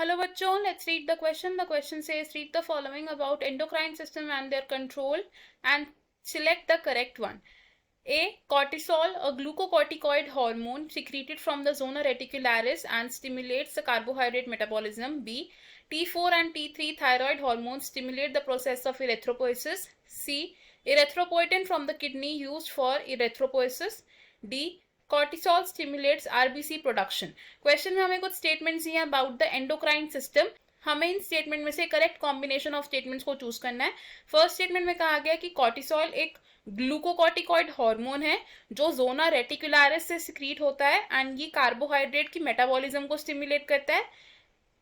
Hello bachon, let's read the question. The question says read the following about endocrine system and their control and select the correct one. A. Cortisol, a glucocorticoid hormone secreted from the zona reticularis and stimulates the carbohydrate metabolism. B. T4 and T3 thyroid hormones stimulate the process of erythropoiesis. C. Erythropoietin from the kidney used for erythropoiesis. D. Cortisol stimulates RBC production. Question में हमें कुछ statements दिए हैं about the endocrine system. हमें इन statement में से correct combination of statements को choose करना है. फर्स्ट स्टेटमेंट में कहा गया कि कॉर्टिसोल एक ग्लूकोकॉर्टिकॉइड हार्मोन है जो जोना रेटिकुलारिस से सिक्रीट होता है एंड ये कार्बोहाइड्रेट की मेटाबॉलिज्म को स्टिमुलेट करता है.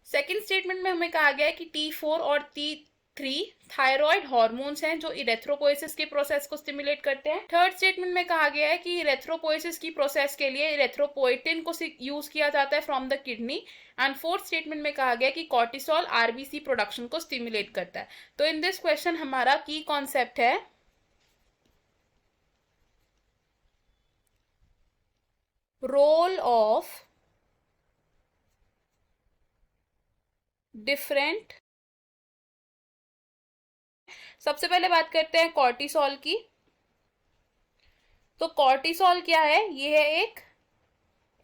सेकेंड स्टेटमेंट में हमें कहा गया है कि T4 और T3 थायराइड हार्मोन्स हैं जो इरेथ्रोपोइसिस के प्रोसेस को स्टिमुलेट करते हैं. थर्ड स्टेटमेंट में कहा गया है कि इरेथ्रोपोइसिस की प्रोसेस के लिए इरेथ्रोपोइटिन को यूज किया जाता है from the kidney. And fourth statement में कहा गया कि कॉर्टिसोल आरबीसी प्रोडक्शन को स्टिमुलेट करता है. तो इन दिस क्वेश्चन हमारा की कॉन्सेप्ट है रोल ऑफ डिफरेंट. सबसे पहले बात करते हैं कॉर्टिसोल की. तो कॉर्टिसोल क्या है? ये है एक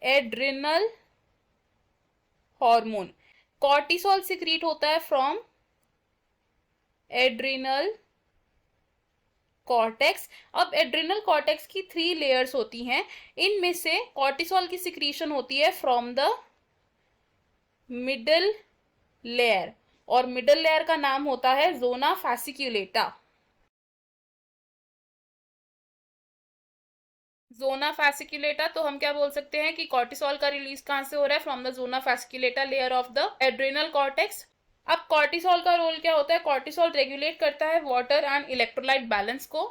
एड्रिनल हार्मोन. कॉर्टिसोल सिक्रीट होता है फ्रॉम एड्रिनल कॉर्टेक्स. अब एड्रिनल कॉर्टेक्स की 3 लेयर्स होती हैं. इनमें से कॉर्टिसोल की सिक्रीशन होती है फ्रॉम द मिडल लेयर और मिडल लेयर का नाम होता है जोना फैसिक्यूलेटा. जोना फैसिक्यूलेटा. तो हम क्या बोल सकते हैं कि कॉर्टिसोल का रिलीज कहां से हो रहा है? From the zona fasciculata layer of the adrenal cortex. अब कॉर्टिसोल का रोल क्या होता है? कॉर्टिसोल रेगुलेट करता है वाटर एंड इलेक्ट्रोलाइट बैलेंस को.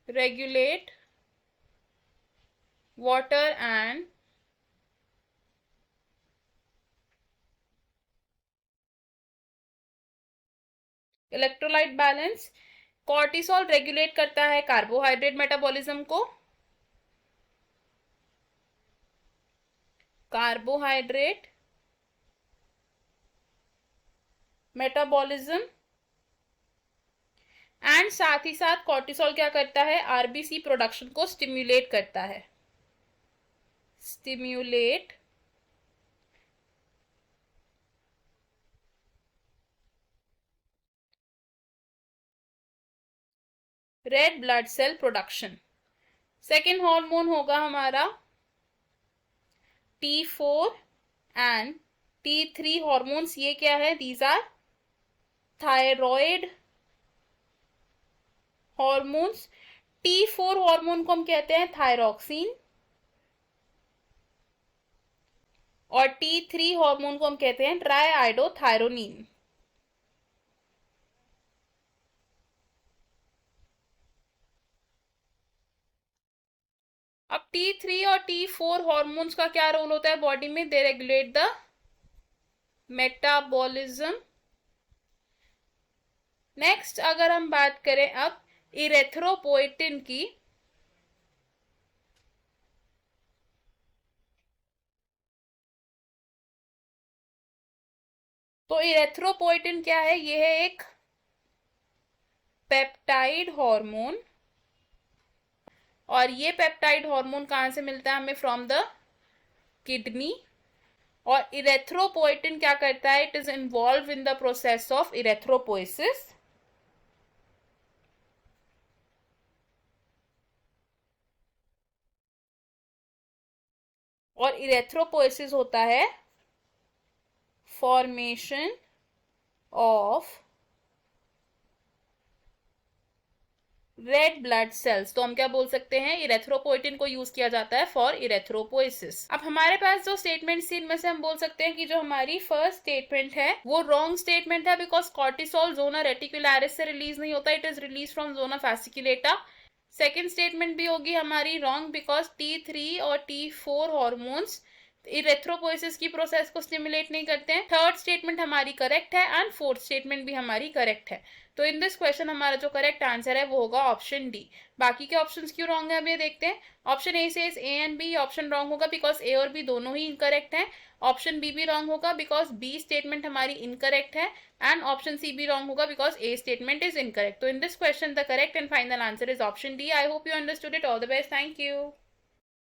Regulate water and electrolyte balance. Cortisol regulate करता है कार्बोहाइड्रेट मेटाबॉलिज्म को. कार्बोहाइड्रेट मेटाबॉलिज्म एंड साथ ही साथ कॉर्टिसोल क्या करता है? आरबीसी प्रोडक्शन को स्टिम्युलेट करता है. Stimulate red blood cell production. Second hormone होगा हमारा T4 एंड T3 हार्मोन्स. ये क्या है? These are thyroid hormones. T4 hormone को हम कहते हैं थायरोक्सिन और T3 हार्मोन को हम कहते हैं ट्राइआइडोथायरोनिन. अब T3 और T4 हार्मोन्स का क्या रोल होता है बॉडी में? दे रेगुलेट द मेटाबॉलिज्म. नेक्स्ट अगर हम बात करें अब इरेथ्रोपोइटिन की, तो इरेथ्रोपोइटिन क्या है? यह है एक पेप्टाइड हार्मोन और ये पेप्टाइड हार्मोन कहां से मिलता है हमें? From the kidney. और इरेथ्रोपोइटिन क्या करता है? It is involve in the process of erythropoiesis. और इरेथ्रोपोइसिस होता है formation of red blood cells. तो हम क्या बोल सकते हैं? इरेथ्रोपोइटिन को यूज किया जाता है फॉर इरेथ्रोपोइसिस. अब हमारे पास जो स्टेटमेंट थी इनमें से हम बोल सकते हैं कि जो हमारी फर्स्ट स्टेटमेंट है वो रॉन्ग स्टेटमेंट है बिकॉज कॉर्टिसोल जोना रेटिकुलारिस से रिलीज नहीं होता. It is release from zona fasciculata. Second statement भी होगी हमारी रॉन्ग बिकॉज T3 और T4 हार्मोन्स इरेथ्रोपोइसिस की प्रोसेस को स्टिमुलेट नहीं करते हैं। थर्ड स्टेटमेंट हमारी करेक्ट है एंड फोर्थ स्टेटमेंट भी हमारी करेक्ट है। तो इन दिस क्वेश्चन हमारा जो करेक्ट आंसर है वो होगा ऑप्शन डी। बाकी के ऑप्शंस क्यों रॉन्ग है, अब ये देखते हैं। ऑप्शन ए से A and B option wrong होगा बिकॉज ए और बी दोनों ही इनकरेक्ट हैं। ऑप्शन बी भी रॉन्ग होगा बिकॉज बी स्टेटमेंट हमारी इनकरेक्ट है। एंड ऑप्शन सी भी रॉन्ग होगा because A statement is incorrect. तो in this question the correct and final answer is option D. I hope you understood it. All the best. Thank you.